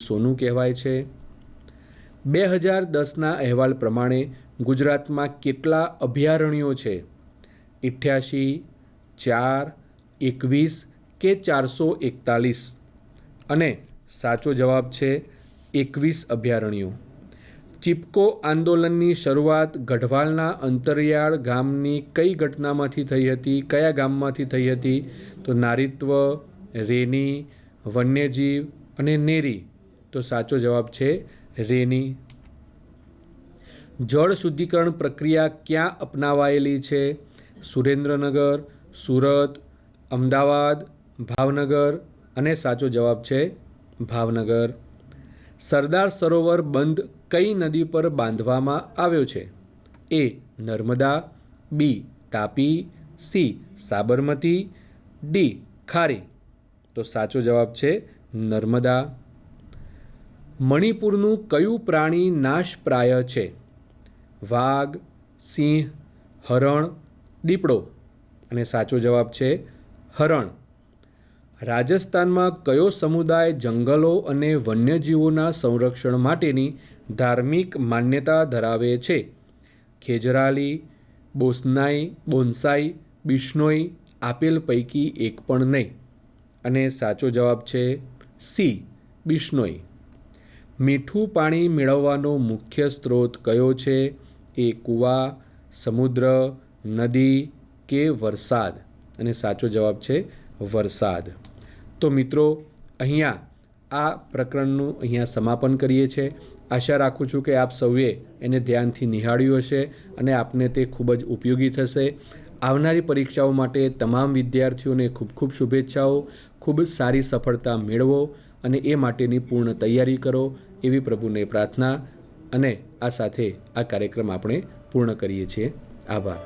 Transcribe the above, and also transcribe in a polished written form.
સોનું કહેવાય છે। 2010ના અહેવાલ પ્રમાણે ગુજરાતમાં કેટલા અભયારણ્યો છે? 88, 4, 21 કે 441? અને સાચો જવાબ છે 21 અભયારણ્યો। ચિપકો આંદોલનની શરૂઆત ગઢવાલના અંતરિયાળ ગામની કઈ ઘટનામાંથી થઈ હતી? કયા ગામમાંથી થઈ હતી? તો નારીત્વ, રેની, વન્યજીવ અને નેરી। તો સાચો જવાબ છે રેની। જળ શુદ્ધિકરણ પ્રક્રિયા ક્યાં અપનાવાયેલી છે? સુરેન્દ્રનગર, સુરત, અમદાવાદ, ભાવનગર અને સાચો જવાબ છે ભાવનગર। સરદાર સરોવર બંધ કઈ નદી પર બાંધવામાં આવ્યો છે? એ નર્મદા, બી તાપી, સી સાબરમતી, ડી ખારી? તો સાચો જવાબ છે નર્મદા। મણિપુરનું કયું પ્રાણી નાશપ્રાય છે? વાઘ, સિંહ, હરણ, દીપડો? અને સાચો જવાબ છે હરણ। રાજસ્થાનમાં કયો સમુદાય જંગલો અને વન્યજીવોના સંરક્ષણ માટેની ધાર્મિક માન્યતા ધરાવે છે? ખેજરાલી, બોન્સાઈ, બિશ્નોઈ? આપેલ પૈકી એક પણ નહીં। અને સાચો જવાબ છે સી બિશ્નોઈ। મીઠું પાણી મેળવવાનો મુખ્ય સ્ત્રોત કયો છે? એ કૂવા, સમુદ્ર, નદી કે વરસાદ? અને સાચો જવાબ છે વરસાદ। તો મિત્રો, અહીંયા આ પ્રકરણનું સમાપન કરીએ છીએ। આશા રાખું છું કે આપ સૌએ એને ધ્યાનથી નિહાળ્યું હશે અને આપને તે ખૂબ જ ઉપયોગી થશે। આવનારી પરીક્ષાઓ માટે તમામ વિદ્યાર્થીઓને ખૂબ ખૂબ શુભેચ્છાઓ। ખૂબ સારી સફળતા મેળવો અને એ માટેની પૂર્ણ તૈયારી કરો એવી પ્રભુને પ્રાર્થના। અને આ સાથે આ કાર્યક્રમ આપણે પૂર્ણ કરીએ છીએ। આભાર।